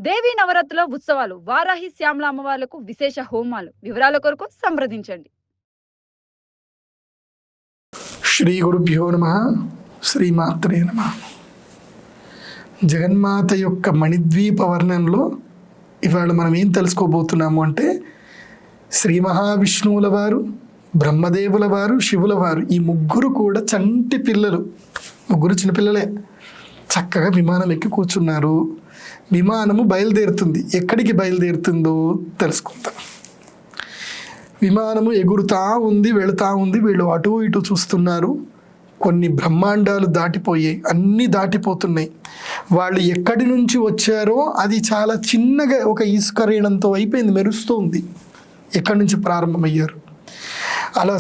దేవీ నవరాత్రుల ఉత్సవాలు వారాహి శ్యామల అమ్మవార్లకు విశేష హోమాలు వివరాల కొరకు సంప్రదించండి. శ్రీ గురుభ్యో నమ. శ్రీమాత్రే నమ. జగన్మాత యొక్క మణిద్వీప వర్ణంలో ఇవాళ మనం ఏం తెలుసుకోబోతున్నాము అంటే, శ్రీ మహావిష్ణువుల వారు, బ్రహ్మదేవుల వారు, శివుల వారు, ఈ ముగ్గురు కూడా చంటి పిల్లలు, ముగ్గురు చిన్నపిల్లలే. చక్కగా విమానం ఎక్కి కూర్చున్నారు. విమానము బయలుదేరుతుంది. ఎక్కడికి బయలుదేరుతుందో తెలుసుకుందాం. విమానము ఎగురుతా ఉంది, వెళుతూ ఉంది. వీళ్ళు అటు ఇటు చూస్తున్నారు. కొన్ని బ్రహ్మాండాలు దాటిపోయాయి, అన్నీ దాటిపోతున్నాయి. వాళ్ళు ఎక్కడి నుంచి వచ్చారో అది చాలా చిన్నగా ఒక ఇసుక రేణంతో అయిపోయింది, మెరుస్తూ ఉంది. ఎక్కడి నుంచి ప్రారంభమయ్యారు. అలా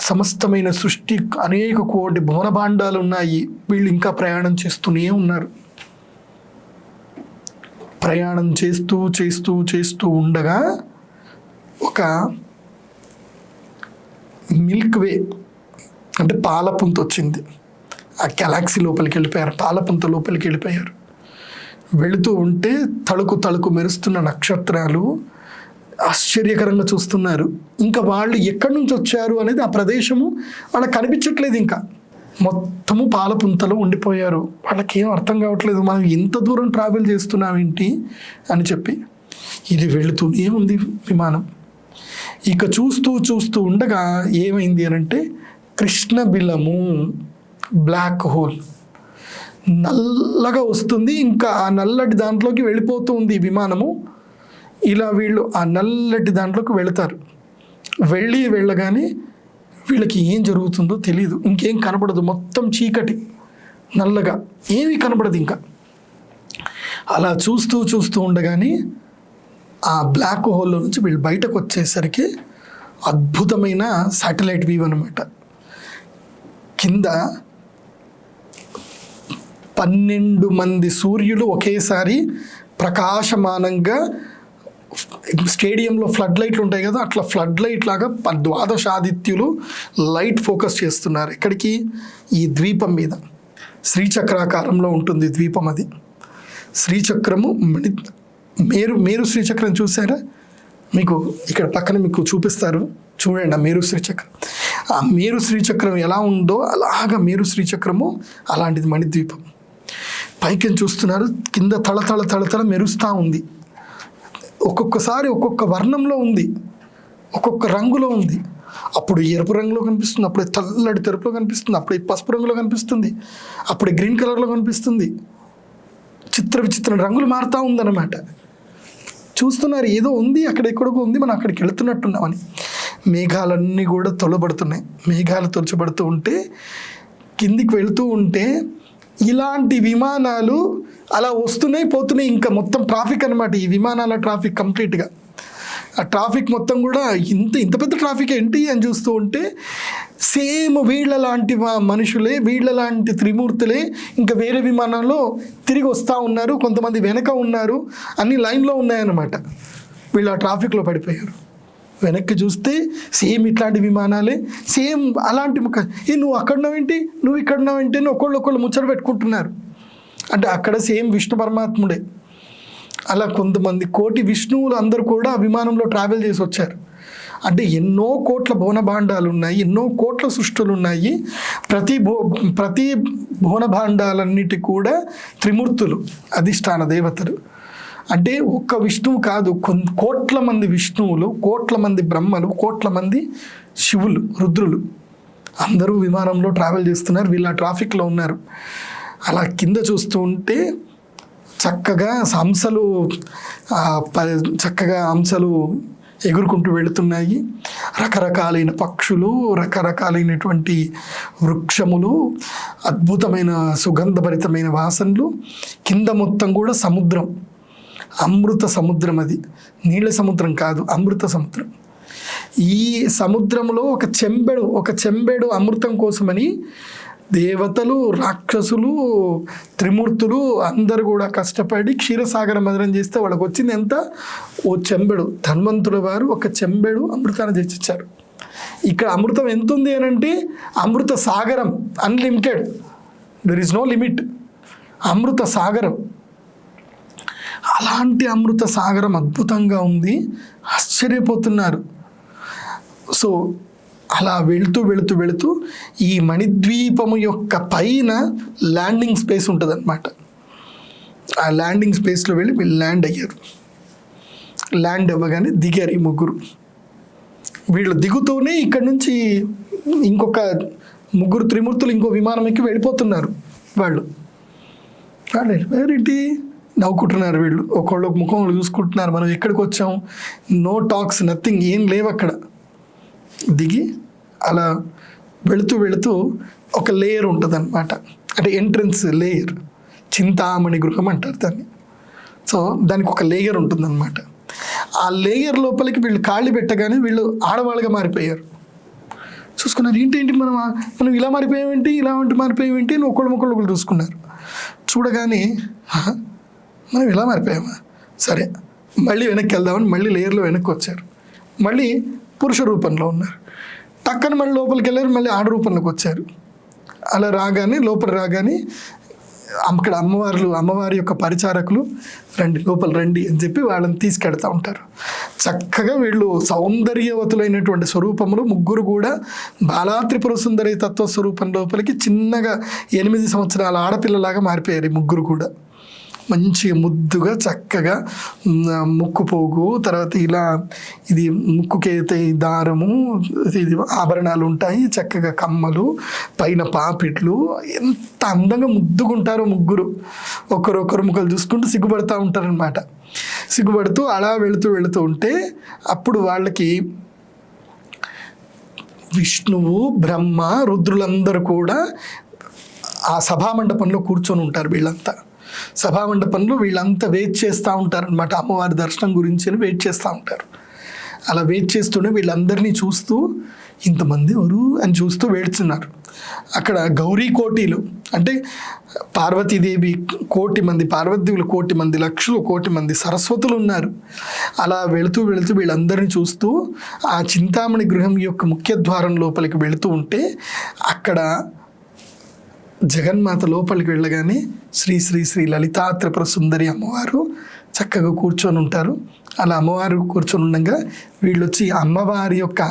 సమస్తమైన సృష్టి, అనేక కోటి భువనభాండాలు ఉన్నాయి. వీళ్ళు ఇంకా ప్రయాణం చేస్తూనే ఉన్నారు. ప్రయాణం చేస్తూ చేస్తూ చేస్తూ ఉండగా ఒక మిల్క్ వే అంటే పాలపుంత వచ్చింది. ఆ గెలాక్సీ లోపలికి వెళ్ళిపోయారు, పాలపుంత లోపలికి వెళ్ళిపోయారు. వెళుతూ ఉంటే తళుకు తళుకు మెరుస్తున్న నక్షత్రాలు ఆశ్చర్యకరంగా చూస్తున్నారు. ఇంకా వాళ్ళు ఎక్కడి నుంచి వచ్చారు అనేది ఆ ప్రదేశము వాళ్ళకి కనిపించట్లేదు. ఇంకా మొత్తము పాలపుంతలో ఉండిపోయారు. వాళ్ళకి ఏం అర్థం కావట్లేదు, మనం ఇంత దూరం ట్రావెల్ చేస్తున్నాం ఏంటి అని చెప్పి. ఇది వెళుతూనే ఉంది విమానం. ఇక చూస్తూ చూస్తూ ఉండగా ఏమైంది అని అంటే, కృష్ణ బిలము, బ్లాక్ హోల్ నల్లగా వస్తుంది. ఇంకా ఆ నల్లటి దాంట్లోకి వెళ్ళిపోతూ ఉంది విమానము. ఇలా వీళ్ళు ఆ నల్లటి దాంట్లోకి వెళతారు. వెళ్ళగానే వీళ్ళకి ఏం జరుగుతుందో తెలియదు. ఇంకేం కనపడదు, మొత్తం చీకటి, నల్లగా ఏమీ కనపడదు. ఇంకా అలా చూస్తూ చూస్తూ ఉండగానే ఆ బ్లాక్ హోల్లో నుంచి వీళ్ళు బయటకు వచ్చేసరికి అద్భుతమైన శాటిలైట్ వ్యూ అనమాట. కింద 12 మంది సూర్యులు ఒకేసారి ప్రకాశమానంగా, స్టేడియంలో ఫ్లడ్ లైట్లు ఉంటాయి కదా, అట్లా ఫ్లడ్ లైట్ లాగా 12 ఆదిత్యులు లైట్ ఫోకస్ చేస్తున్నారు. ఎక్కడికి? ఈ ద్వీపం మీద. శ్రీచక్రాకారంలో ఉంటుంది ద్వీపం. అది శ్రీచక్రము. మేరు శ్రీచక్రం చూసారా? మీకు ఇక్కడ పక్కన మీకు చూపిస్తారు, చూడండి. ఆ మేరు శ్రీచక్రం, ఆ మేరు శ్రీచక్రం ఎలా ఉందో అలాగా మేరు శ్రీచక్రము అలాంటిది మణిద్వీపం. పైకి చూస్తున్నారు, కింద తళతళ తళతళ మెరుస్తూ ఉంది. ఒక్కొక్కసారి ఒక్కొక్క వర్ణంలో ఉంది, ఒక్కొక్క రంగులో ఉంది. అప్పుడు ఎరుపు రంగులో కనిపిస్తుంది, అప్పుడు తెల్లటి తెరుపులో కనిపిస్తుంది, అప్పుడు పసుపు రంగులో కనిపిస్తుంది, అప్పుడు గ్రీన్ కలర్లో కనిపిస్తుంది. విచిత్ర రంగులు మారుతూ ఉందన్నమాట. చూస్తున్నారు, ఏదో ఉంది అక్కడ, ఎక్కడికో ఉంది, మనం అక్కడికి వెళుతున్నట్టున్నామని. మేఘాలన్నీ కూడా తొలబడుతున్నాయి. మేఘాలు తొలచబడుతూ ఉంటే, కిందికి వెళుతూ ఉంటే ఇలాంటి విమానాలు అలా వస్తున్నాయి పోతున్నాయి. ఇంకా మొత్తం ట్రాఫిక్ అనమాట, ఈ విమానాల ట్రాఫిక్ కంప్లీట్గా. ఆ ట్రాఫిక్ మొత్తం కూడా ఇంత పెద్ద ట్రాఫిక్ ఏంటి అని చూస్తూ ఉంటే, సేమ్ వీళ్ళ లాంటి మనుషులే, వీళ్ళ లాంటి త్రిమూర్తులే ఇంకా వేరే విమానంలో తిరిగి వస్తూ ఉన్నారు. కొంతమంది వెనక ఉన్నారు, అన్ని లైన్లో ఉన్నాయన్నమాట. వీళ్ళు ఆ ట్రాఫిక్లో పడిపోయారు. వెనక్కి చూస్తే సేమ్ ఇట్లాంటి విమానాలే, సేమ్ అలాంటి నువ్వు అక్కడ ఉన్నావేంటి, నువ్వు ఇక్కడ ఉన్నావేంటి అని ఒకళ్ళు ముచ్చట పెట్టుకుంటున్నారు. అంటే అక్కడ సేమ్ విష్ణు పరమాత్ముడే. అలా కొంతమంది కోటి విష్ణువులు అందరూ కూడా ఆ విమానంలో ట్రావెల్ చేసి వచ్చారు. అంటే ఎన్నో కోట్ల భువనభాండాలు ఉన్నాయి, ఎన్నో కోట్ల సృష్టులు ఉన్నాయి. ప్రతి భువనభాండాలన్నిటి కూడా త్రిమూర్తులు, అధిష్టాన దేవతలు. అంటే ఒక్క విష్ణువు కాదు, కోట్ల మంది విష్ణువులు, కోట్ల మంది బ్రహ్మలు, కోట్ల మంది శివులు, రుద్రులు అందరూ విమానంలో ట్రావెల్ చేస్తున్నారు. వీళ్ళ ట్రాఫిక్లో ఉన్నారు. అలా కింద చూస్తూ ఉంటే చక్కగా హంసలు ఎగురుకుంటూ వెళుతున్నాయి. రకరకాలైన పక్షులు, రకరకాలైనటువంటి వృక్షములు, అద్భుతమైన సుగంధభరితమైన వాసనలు. కింద మొత్తం కూడా సముద్రం, అమృత సముద్రం. అది నీళ్ళ సముద్రం కాదు, అమృత సముద్రం. ఈ సముద్రంలో ఒక చెంబెడు అమృతం కోసమని దేవతలు, రాక్షసులు, త్రిమూర్తులు అందరూ కూడా కష్టపడి క్షీరసాగర మదనం చేస్తే వాళ్ళకి వచ్చింది ఎంత? ఓ చెంబెడు. ధన్వంతుల వారు ఒక చెంబెడు అమృతాన్ని తెచ్చిచ్చారు. ఇక్కడ అమృతం ఎంత ఉంది అని అంటే, అమృత సాగరం, unlimited, there is no limit. అమృత సాగరం. అలాంటి అమృత సాగరం అద్భుతంగా ఉంది, ఆశ్చర్యపోతున్నారు. సో అలా వెళుతూ వెళుతూ వెళుతూ ఈ మణిద్వీపము యొక్క పైన ల్యాండింగ్ స్పేస్ ఉంటుంది అనమాట. ఆ ల్యాండింగ్ స్పేస్లో వెళ్ళి వీళ్ళు ల్యాండ్ అయ్యారు. ల్యాండ్ అవ్వగానే దిగారు ఈ ముగ్గురు. వీళ్ళు దిగుతూనే ఇక్కడ నుంచి ఇంకొక ముగ్గురు త్రిమూర్తులు ఇంకో విమానం ఎక్కి వెళ్ళిపోతున్నారు. వాళ్ళు వెళ్ళిపోయారేంటి, నవ్వుకుంటున్నారు వీళ్ళు, ఒకళ్ళు ముఖంలో చూసుకుంటున్నారు. మనం ఎక్కడికి వచ్చాం, నో టాక్స్, నథింగ్, ఏం లేవు అక్కడ. దిగి అలా వెళుతూ వెళుతూ ఒక లేయర్ ఉంటుంది అనమాట, అంటే ఎంట్రన్స్ లేయర్, చింతామణి గృహం అంటారు దాన్ని. సో దానికి ఒక లేయర్ ఉంటుందన్నమాట. ఆ లేయర్ లోపలికి వీళ్ళు కాళ్ళు పెట్టగానే వీళ్ళు ఆడవాళ్ళుగా మారిపోయారు. చూసుకున్నారు, ఏంటి మనం ఇలా మారిపోయామేంటి, ఇలా మారిపోయామేంటి అని ఒకళ్ళు చూసుకున్నారు. చూడగానే మనం ఇలా మారిపోయామా, సరే మళ్ళీ వెనక్కి వెళ్దామని మళ్ళీ లేయర్లో వెనక్కి వచ్చారు. మళ్ళీ పురుష రూపంలో ఉన్నారు. టక్కన మళ్ళీ లోపలికి వెళ్ళారు, మళ్ళీ ఆడ రూపంలోకి వచ్చారు. అలా రాగానే లోపల రాగానే అక్కడ అమ్మవారి యొక్క పరిచారకులు రండి లోపల రండి అని చెప్పి వాళ్ళని తీసుకెళ్తూ ఉంటారు. చక్కగా వీళ్ళు సౌందర్యవతులైనటువంటి స్వరూపములు ముగ్గురు కూడా బాలా త్రిపుర సుందరి తత్వ స్వరూపం లోపలికి చిన్నగా 8 సంవత్సరాల ఆడపిల్లలాగా మారిపోయారు ఈ ముగ్గురు కూడా. మంచిగా ముద్దుగా చక్కగా ముక్కు పోగు, తర్వాత ఇలా ఇది ముక్కుకైతే దారము, ఇది ఆభరణాలు ఉంటాయి, చక్కగా కమ్మలు, పైన పాపిట్లు, ఎంత అందంగా ముద్దుకుంటారో ముగ్గురు. ఒకరొకరు ముఖాలు చూసుకుంటూ సిగ్గుపడుతూ ఉంటారనమాట. సిగ్గుపడుతూ అలా వెళుతూ ఉంటే అప్పుడు వాళ్ళకి విష్ణువు, బ్రహ్మ, రుద్రులందరూ కూడా ఆ సభామండపంలో కూర్చొని ఉంటారు. వీళ్ళంతా సభామండపంలో వీళ్ళంతా వెయిట్ చేస్తూ ఉంటారనమాట, అమ్మవారి దర్శనం గురించి అని వెయిట్ చేస్తూ ఉంటారు. అలా వెయిట్ చేస్తూనే వీళ్ళందరినీ చూస్తూ ఇంతమంది ఎవరు అని చూస్తూ వేడుతున్నారు. అక్కడ గౌరీ కోటిలు అంటే పార్వతీదేవి కోటి మంది, పార్వతీదేవులు కోటి మంది, లక్షలు కోటి మంది సరస్వతులు ఉన్నారు. అలా వెళుతూ వీళ్ళందరినీ చూస్తూ ఆ చింతామణి గృహం యొక్క ముఖ్య ద్వారం లోపలికి వెళుతూ ఉంటే అక్కడ జగన్మాత లోపలికి వెళ్ళగానే శ్రీ శ్రీ శ్రీ లలితా త్రిపుర సుందరి అమ్మవారు చక్కగా కూర్చొని ఉంటారు. అలా అమ్మవారు కూర్చొని ఉండగా వీళ్ళు వచ్చి అమ్మవారి యొక్క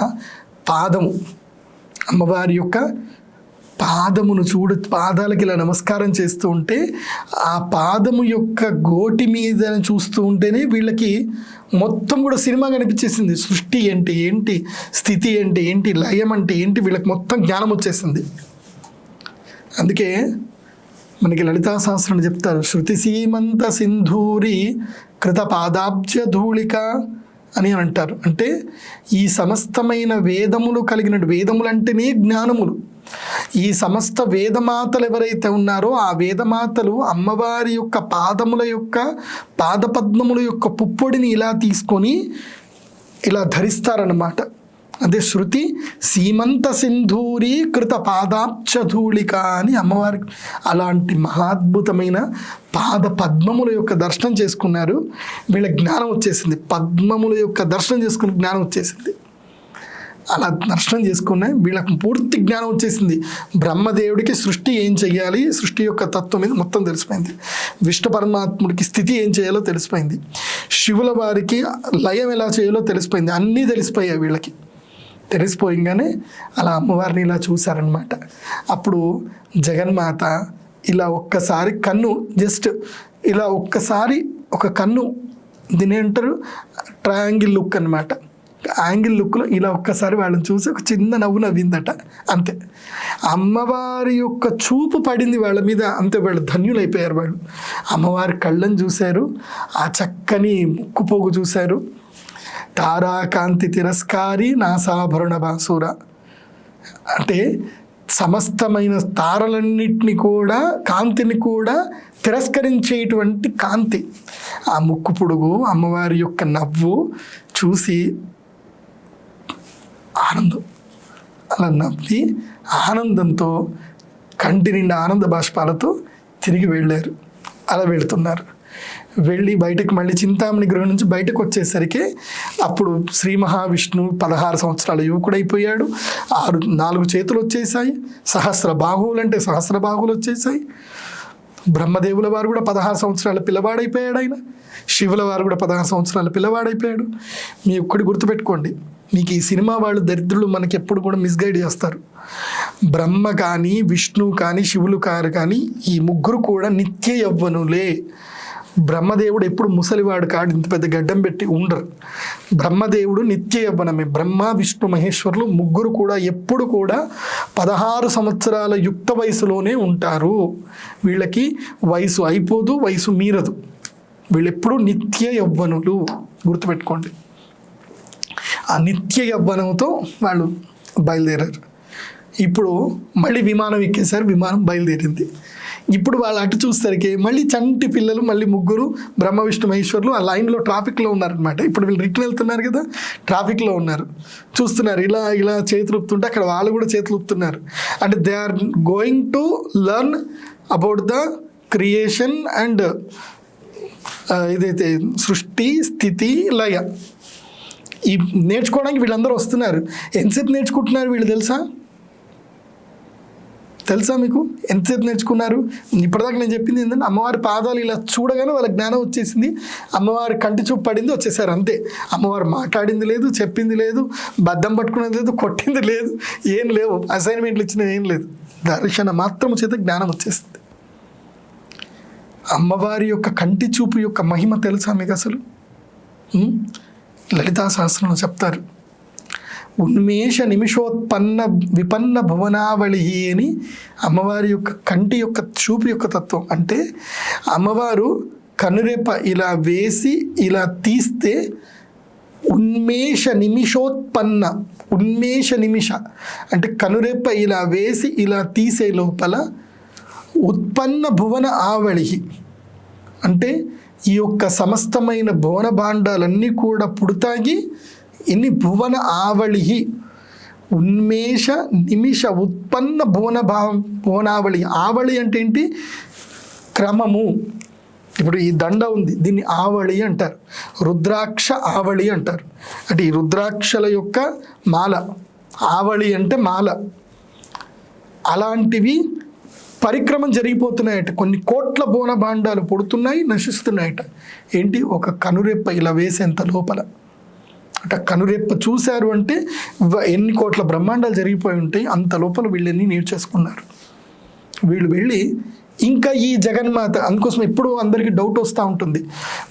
పాదమును పాదాలకి ఇలా నమస్కారం చేస్తూ ఉంటే ఆ పాదము యొక్క గోటి మీద చూస్తూ ఉంటేనే వీళ్ళకి మొత్తం కూడా సినిమా కనిపించేసింది. సృష్టి అంటే ఏంటి, స్థితి అంటే ఏంటి, లయం అంటే ఏంటి, వీళ్ళకి మొత్తం జ్ఞానం వచ్చేసింది. అందుకే మనకి లలితా సహస్రం చెప్తారు, శృతి సీమంత సింధూరి కృత పాదాబ్జ ధూళిక అని అంటారు. అంటే ఈ సమస్తమైన వేదములు కలిగిన, వేదములు అంటేనే జ్ఞానములు. ఈ సమస్త వేదమాతలు ఎవరైతే ఉన్నారో ఆ వేదమాతలు అమ్మవారి యొక్క పాదపద్మముల యొక్క పుప్పొడిని ఇలా తీసుకొని ఇలా ధరిస్తారన్నమాట. అదే శృతి సీమంత సింధూరి కృత పాదాబ్జధూళిక అని అమ్మవారికి అలాంటి మహాద్భుతమైన పద్మముల యొక్క దర్శనం చేసుకున్నారు. వీళ్ళ జ్ఞానం వచ్చేసింది, పద్మముల యొక్క దర్శనం చేసుకుని జ్ఞానం వచ్చేసింది. అలా దర్శనం చేసుకునే వీళ్ళకు పూర్తి జ్ఞానం వచ్చేసింది. బ్రహ్మదేవుడికి సృష్టి ఏం చెయ్యాలి, సృష్టి యొక్క తత్వం మీద మొత్తం తెలిసిపోయింది. విష్ణు పరమాత్ముడికి స్థితి ఏం చేయాలో తెలిసిపోయింది. శివుల వారికి లయం ఎలా చేయాలో తెలిసిపోయింది. అన్నీ తెలిసిపోయాయి వీళ్ళకి. తెలిసిపోయింగానే అలా అమ్మవారిని ఇలా చూశారనమాట. అప్పుడు జగన్మాత ఇలా ఒక్కసారి కన్ను జస్ట్ ఇలా ఒక్కసారి ఒక కన్ను, దీని అంటారు ట్రయాంగిల్ లుక్ అనమాట. యాంగిల్ లుక్లో ఇలా ఒక్కసారి వాళ్ళని చూసి ఒక చిన్న నవ్వు నవ్విందట, అంతే. అమ్మవారి యొక్క చూపు పడింది వాళ్ళ మీద, అంతే. వాళ్ళు ధన్యులైపోయారు. వాళ్ళు అమ్మవారి కళ్ళని చూశారు, ఆ చక్కని ముక్కుపోగు చూశారు. తారాకాంతి తిరస్కారి నాసాభరణ బాసుర అంటే సమస్తమైన తారలన్నిటిని కూడా, కాంతిని కూడా తిరస్కరించేటువంటి కాంతి. ఆ ముక్కు పొడుగు, అమ్మవారి యొక్క నవ్వు చూసి ఆనందం, అలా నవ్వి ఆనందంతో కంటి నిండా ఆనంద బాష్పాలతో తిరిగి వెళ్ళారు. అలా వెళుతున్నారు. వెళ్ళి బయటకు మళ్ళీ చింతామణి గృహం నుంచి బయటకు వచ్చేసరికి అప్పుడు శ్రీ మహావిష్ణువు 16 సంవత్సరాల యువకుడైపోయాడు. 4 చేతులు వచ్చేసాయి, సహస్ర బాహువులు అంటే సహస్ర బాహువులు వచ్చేసాయి. బ్రహ్మదేవుల వారు కూడా 16 సంవత్సరాల పిల్లవాడైపోయాడు. ఆయన శివుల వారు కూడా 16 సంవత్సరాల పిల్లవాడైపోయాడు. మీ ఒక్కటి గుర్తుపెట్టుకోండి, మీకు ఈ సినిమా వాళ్ళు దరిద్రులు మనకి ఎప్పుడు కూడా మిస్గైడ్ చేస్తారు. బ్రహ్మ కానీ, విష్ణు కానీ, శివులు కానీ ఈ ముగ్గురు కూడా నిత్య యవ్వనులే. బ్రహ్మదేవుడు ఎప్పుడు ముసలివాడు కాడు, ఇంత పెద్ద గడ్డం పెట్టి ఉండరు. బ్రహ్మదేవుడు నిత్య యవ్వనమే. బ్రహ్మ, విష్ణు, మహేశ్వరులు ముగ్గురు కూడా ఎప్పుడు కూడా 16 సంవత్సరాల యుక్త వయసులోనే ఉంటారు. వీళ్ళకి వయసు అయిపోదు, వయసు మీరదు. వీళ్ళెప్పుడు నిత్య యవ్వనులు, గుర్తుపెట్టుకోండి. ఆ నిత్య యవ్వనంతో వాళ్ళు బయలుదేరారు. ఇప్పుడు మళ్ళీ విమానం ఎక్కేసారు, విమానం బయలుదేరింది. ఇప్పుడు వాళ్ళు అటు చూసేసరికి మళ్ళీ చంటి పిల్లలు, మళ్ళీ ముగ్గురు బ్రహ్మ, విష్ణు, మహేశ్వరులు ఆ లైన్లో ట్రాఫిక్లో ఉన్నారనమాట. ఇప్పుడు వీళ్ళు రిటర్న్ వెళ్తున్నారు కదా, ట్రాఫిక్లో ఉన్నారు, చూస్తున్నారు. ఇలా ఇలా చేతులు ఊపుతుంటే అక్కడ వాళ్ళు కూడా చేతులు ఊపుతున్నారు. అంటే they are going to learn about the creation and ఇదైతే సృష్టి, స్థితి, లయ. ఈ నేర్చుకోవడానికి వీళ్ళందరూ వస్తున్నారు. ఎంతసేపు నేర్చుకుంటున్నారు వీళ్ళు తెలుసా మీకు? ఎంతసేపు నేర్చుకున్నారు? ఇప్పటిదాకా నేను చెప్పింది ఏంటంటే, అమ్మవారి పాదాలు ఇలా చూడగానే వాళ్ళ జ్ఞానం వచ్చేసింది, అమ్మవారి కంటి చూపు పడింది, వచ్చేసారు అంతే. అమ్మవారు మాట్లాడింది లేదు, చెప్పింది లేదు, బద్దం పట్టుకునేది లేదు, కొట్టింది లేదు, ఏం లేవు, అసైన్మెంట్లు ఇచ్చినవి ఏం లేదు. దర్శన మాత్రము చేత జ్ఞానం వచ్చేసింది. అమ్మవారి యొక్క కంటి చూపు యొక్క మహిమ తెలుసా మీకు అసలు? లలితా సహస్రంలో చెప్తారు, ఉన్మేష నిమిషోత్పన్న విపన్న భువనావళి అని అమ్మవారి యొక్క కంటి యొక్క చూపు యొక్క తత్వం. అంటే అమ్మవారు కనురెప్ప ఇలా వేసి ఇలా తీస్తే ఉన్మేష నిమిషోత్పన్న, ఉన్మేష నిమిష అంటే కనురెప్ప ఇలా వేసి ఇలా తీసే లోపల ఉత్పన్న భువన ఆవళి అంటే ఈ యొక్క సమస్తమైన భువన భాండాలన్నీ కూడా పుడతాయి. ఇన్ని భువన ఆవళి, ఉన్మేష నిమిష ఉత్పన్న భువనావళి. ఆవళి అంటే ఏంటి? క్రమము. ఇప్పుడు ఈ దండ ఉంది, దీన్ని ఆవళి అంటారు. రుద్రాక్ష ఆవళి అంటారు. అంటే ఈ రుద్రాక్షల యొక్క మాల, ఆవళి అంటే మాల. అలాంటివి పరిక్రమం జరిగిపోతున్నాయట. కొన్ని కోట్ల బోన భాండాలు పుడుతున్నాయి, నశిస్తున్నాయట. ఏంటి? ఒక కనురెప్ప ఇలా వేసేంత లోపల. అంటే కనురెప్ప చూశారు అంటే ఎన్ని కోట్ల బ్రహ్మాండాలు జరిగిపోయి ఉంటాయి. అంత లోపల వీళ్ళని నేర్చేసుకున్నారు. వీళ్ళు వెళ్ళి ఇంకా ఈ జగన్మాత, అందుకోసం ఎప్పుడు అందరికీ డౌట్ వస్తూ ఉంటుంది,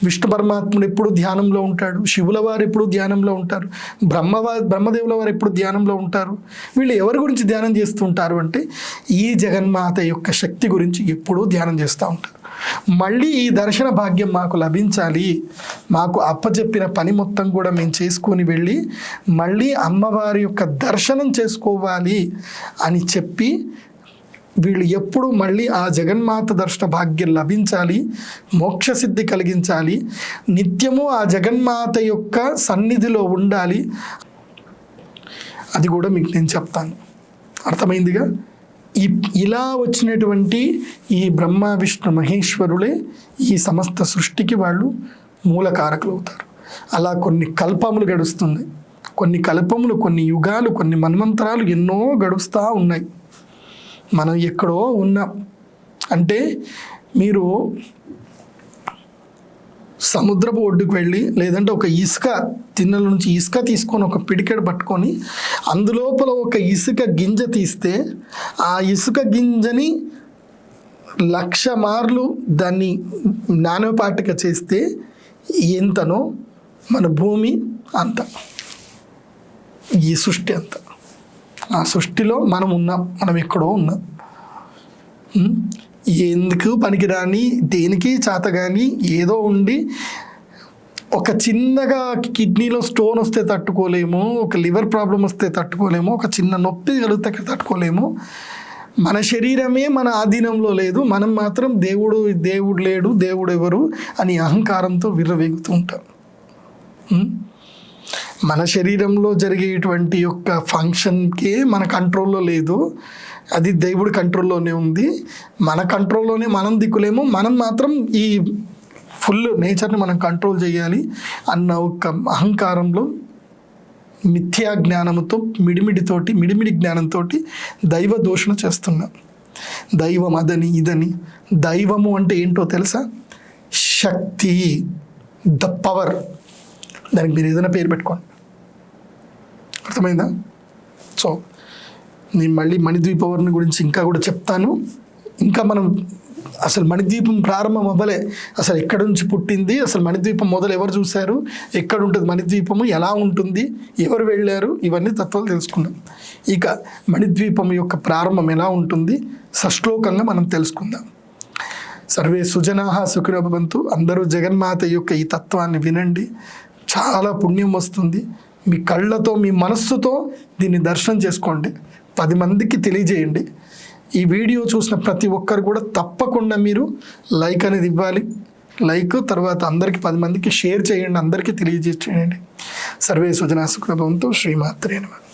విష్ణు పరమాత్ముడు ఎప్పుడు ధ్యానంలో ఉంటాడు, శివుల వారు ఎప్పుడు ధ్యానంలో ఉంటారు, బ్రహ్మదేవుల వారు ఎప్పుడు ధ్యానంలో ఉంటారు, వీళ్ళు ఎవరి గురించి ధ్యానం చేస్తూ ఉంటారు అంటే ఈ జగన్మాత యొక్క శక్తి గురించి ఎప్పుడూ ధ్యానం చేస్తూ ఉంటారు. మళ్ళీ ఈ దర్శన భాగ్యం మాకు లభించాలి, మాకు అప్పచెప్పిన పని మొత్తం కూడా మేము చేసుకొని వెళ్ళి మళ్ళీ అమ్మవారి యొక్క దర్శనం చేసుకోవాలి అని చెప్పి వీళ్ళు ఎప్పుడు మళ్ళీ ఆ జగన్మాత దర్శన భాగ్యం లభించాలి, మోక్షసిద్ధి కలిగించాలి, నిత్యము ఆ జగన్మాత యొక్క సన్నిధిలో ఉండాలి. అది కూడా మీకు నేను చెప్తాను. అర్థమైందిగా? ఇలా వచ్చినటువంటి ఈ బ్రహ్మ, విష్ణు, మహేశ్వరులే ఈ సమస్త సృష్టికి వాళ్ళు మూలకారకులు అవుతారు. అలా కొన్ని కల్పములు గడుస్తున్నాయి, కొన్ని కల్పములు, కొన్ని యుగాలు, కొన్ని మన్వంతరాలు ఎన్నో గడుస్తూ ఉన్నాయి. మనం ఎక్కడో ఉన్నాం. అంటే మీరు సముద్రపు ఒడ్డుకు వెళ్ళి, లేదంటే ఒక ఇసుక తిన్నెల నుంచి ఇసుక తీసుకొని ఒక పిడికెడు పట్టుకొని అందులోపల ఒక ఇసుక గింజ తీస్తే ఆ ఇసుక గింజని 1,00,000 మార్లు దాన్ని నానోపాటిక చేస్తే ఎంతనో మన భూమి అంత, ఈ సృష్టి అంత. ఆ సృష్టిలో మనం ఉన్నాం, మనం ఎక్కడో ఉన్నాం. ఎందుకు పనికిరాని, దేనికి చేత కానీ ఏదో ఉండి ఒక చిన్నగా కిడ్నీలో స్టోన్ వస్తే తట్టుకోలేము, ఒక లివర్ ప్రాబ్లం వస్తే తట్టుకోలేము, ఒక చిన్న నొప్పి కలిగితే తట్టుకోలేము. మన శరీరమే మన ఆధీనంలో లేదు, మనం మాత్రం దేవుడు లేడు, దేవుడు ఎవరు అని అహంకారంతో విర్రవేగుతూ ఉంటాం. మన శరీరంలో జరిగేటువంటి యొక్క ఫంక్షన్కే మన కంట్రోల్లో లేదు, అది దేవుడి కంట్రోల్లోనే ఉంది. మన కంట్రోల్లోనే మనం దిక్కులేము, మనం మాత్రం ఈ ఫుల్ నేచర్ని మనం కంట్రోల్ చేయాలి అన్న ఒక అహంకారంలో మిథ్యా జ్ఞానంతో మిడిమిడి జ్ఞానంతో దైవ దూషణ చేస్తున్నాం. దైవం అదని ఇదని. దైవము అంటే ఏంటో తెలుసా? శక్తి, ద పవర్. దానికి మీరు ఏదైనా పేరు పెట్టుకోండి, అర్థమైందా? సో నేను మళ్ళీ మణిద్వీపవర్ణి గురించి ఇంకా కూడా చెప్తాను. ఇంకా మనం అసలు మణిద్వీపం ప్రారంభం అవ్వలే, అసలు ఎక్కడి నుంచి పుట్టింది, అసలు మణిద్వీపం మొదలు ఎవరు చూశారు, ఎక్కడ ఉంటుంది మణిద్వీపము, ఎలా ఉంటుంది, ఎవరు వెళ్ళారు, ఇవన్నీ తత్వాలు తెలుసుకుందాం. ఇక మణిద్వీపం యొక్క ప్రారంభం ఎలా ఉంటుంది సశ్లోకంగా మనం తెలుసుకుందాం. సర్వే సుజనాహ సుఖినో భవంతు. అందరూ జగన్మాత యొక్క ఈ తత్వాన్ని వినండి, చాలా పుణ్యం వస్తుంది. మీ కళ్ళతో, మీ మనస్సుతో దీన్ని దర్శనం చేసుకోండి, 10 మందికి తెలియజేయండి. ఈ వీడియో చూసిన ప్రతి ఒక్కరు కూడా తప్పకుండా మీరు లైక్ అనేది ఇవ్వాలి. లైక్ తర్వాత అందరికీ 10 మందికి షేర్ చేయండి, అందరికీ తెలియజేయండి. సర్వే సుజనా సుఖినో భవంతు. శ్రీమాత్రే నమః.